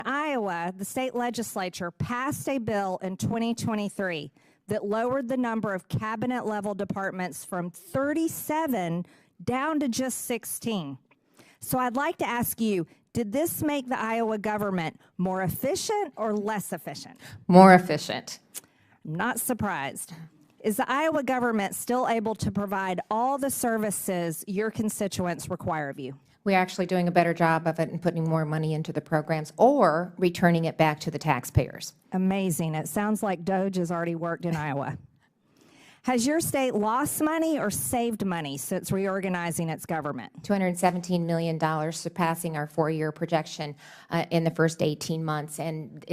Iowa, the state legislature passed a bill in 2023 that lowered the number of cabinet-level departments from 37 down to just 16. So I'd like to ask you, did this make the Iowa government more efficient or less efficient? More efficient. I'm not surprised. Is the Iowa government still able to provide all the services your constituents require of you? We're actually doing a better job of it and putting more money into the programs or returning it back to the taxpayers. Amazing. It sounds like DOGE has already worked in Iowa. Has your state lost money or saved money since reorganizing its government? $217 million, surpassing our 4-year projection in the first 18 months, and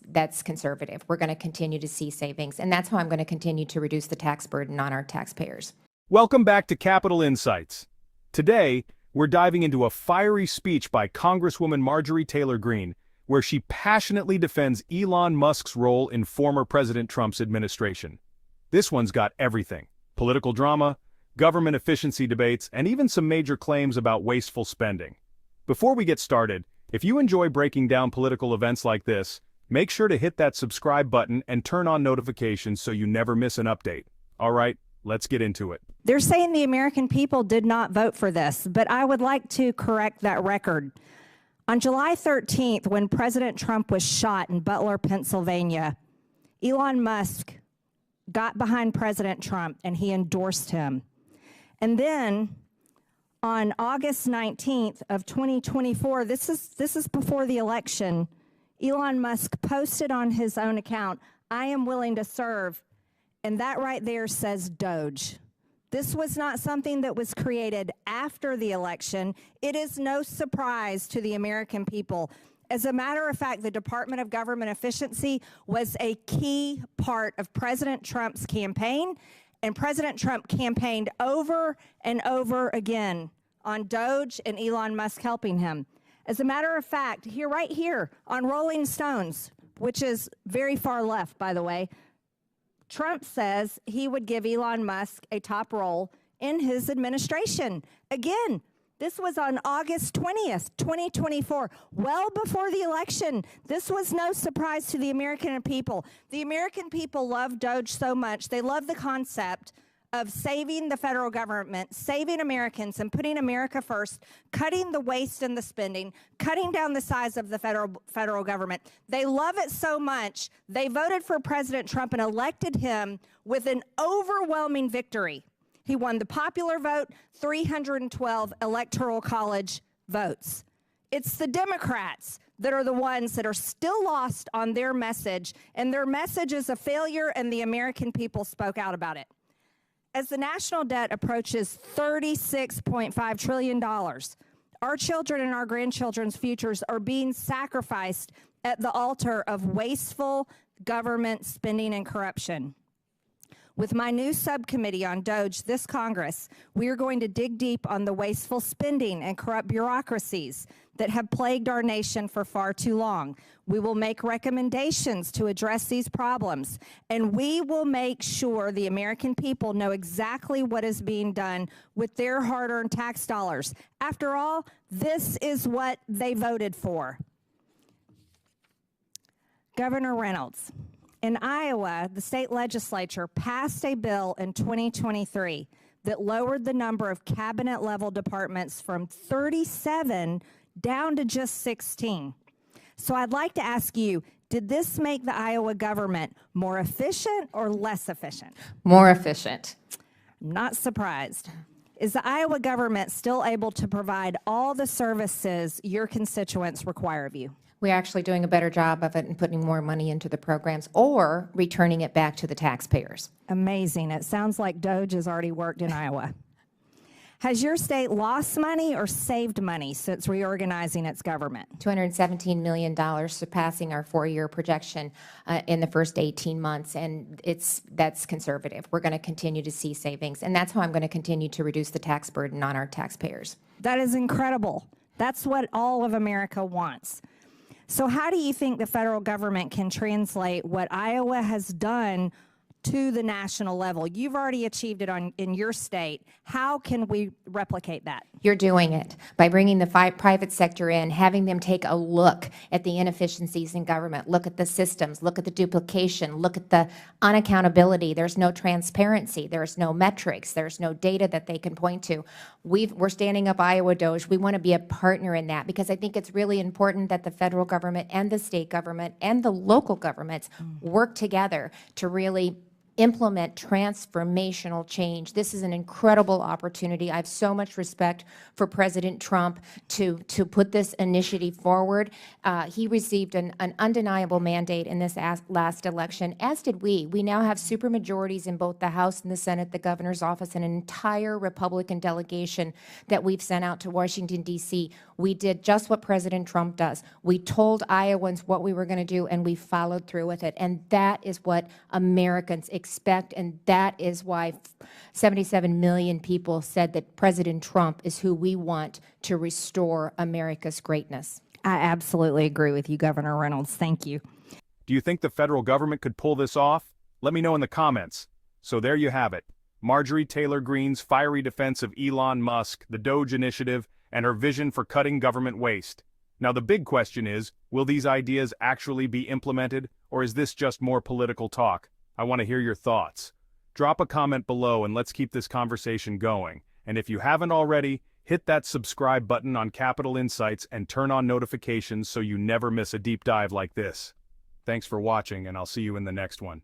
that's conservative. We're going to continue to see savings, and that's how I'm going to continue to reduce the tax burden on our taxpayers. Welcome back to Capital Insights. Today, we're diving into a fiery speech by Congresswoman Marjorie Taylor Greene, where she passionately defends Elon Musk's role in former President Trump's administration. This one's got everything: political drama, government efficiency debates, and even some major claims about wasteful spending. Before we get started, if you enjoy breaking down political events like this, make sure to hit that subscribe button and turn on notifications so you never miss an update. All right, let's get into it. They're saying the American people did not vote for this, but I would like to correct that record. On July 13th, when President Trump was shot in Butler, Pennsylvania, Elon Musk got behind President Trump and he endorsed him. And then on August 19th of 2024, this is before the election, Elon Musk posted on his own account, "I am willing to serve," and that right there says DOGE. This was not something that was created after the election. It is no surprise to the American people. As a matter of fact, the Department of Government Efficiency was a key part of President Trump's campaign, and President Trump campaigned over and over again on DOGE and Elon Musk helping him. As a matter of fact, right here on Rolling Stones, which is very far left, by the way, Trump says he would give Elon Musk a top role in his administration. Again, this was on August 20th, 2024, well before the election. This was no surprise to the American people. The American people love DOGE so much. They love the concept of saving the federal government, saving Americans, and putting America first, cutting the waste and the spending, cutting down the size of the federal government. They love it so much, they voted for President Trump and elected him with an overwhelming victory. He won the popular vote, 312 electoral college votes. It's the Democrats that are the ones that are still lost on their message, and their message is a failure, and the American people spoke out about it. As the national debt approaches $36.5 trillion, our children and our grandchildren's futures are being sacrificed at the altar of wasteful government spending and corruption. With my new subcommittee on DOGE this Congress, we are going to dig deep on the wasteful spending and corrupt bureaucracies that have plagued our nation for far too long. We will make recommendations to address these problems, and we will make sure the American people know exactly what is being done with their hard-earned tax dollars. After all, this is what they voted for. Governor Reynolds. In Iowa, the state legislature passed a bill in 2023 that lowered the number of cabinet-level departments from 37 down to just 16. So I'd like to ask you, did this make the Iowa government more efficient or less efficient? More efficient. I'm not surprised. Is the Iowa government still able to provide all the services your constituents require of you? We're actually doing a better job of it and putting more money into the programs or returning it back to the taxpayers. Amazing. It sounds like DOGE has already worked in Iowa. Has your state lost money or saved money since reorganizing its government? $217 million, surpassing our 4-year projection in the first 18 months, and that's conservative. We're going to continue to see savings, and that's how I'm going to continue to reduce the tax burden on our taxpayers. That is incredible. That's what all of America wants. So how do you think the federal government can translate what Iowa has done to the national level? You've already achieved it in your state. How can we replicate that? You're doing it by bringing the private sector in, having them take a look at the inefficiencies in government, look at the systems, look at the duplication, look at the unaccountability. There's no transparency. There's no metrics. There's no data that they can point to. We're standing up Iowa Doge. We want to be a partner in that because I think it's really important that the federal government and the state government and the local governments work together to really implement transformational change. This is an incredible opportunity. I have so much respect for President Trump to put this initiative forward. He received an undeniable mandate in this last election, as did we. We now have supermajorities in both the House and the Senate, the governor's office, and an entire Republican delegation that we've sent out to Washington, D.C. We did just what President Trump does. We told Iowans what we were going to do, and we followed through with it. And that is what Americans expect, and that is why 77 million people said that President Trump is who we want to restore America's greatness. I absolutely agree with you, Governor Reynolds. Thank you. Do you think the federal government could pull this off? Let me know in the comments. So there you have it. Marjorie Taylor Greene's fiery defense of Elon Musk, the Doge Initiative, and her vision for cutting government waste. Now the big question is, will these ideas actually be implemented, or is this just more political talk? I want to hear your thoughts. Drop a comment below and let's keep this conversation going. And if you haven't already, hit that subscribe button on Capitol Insights and turn on notifications so you never miss a deep dive like this. Thanks for watching, and I'll see you in the next one.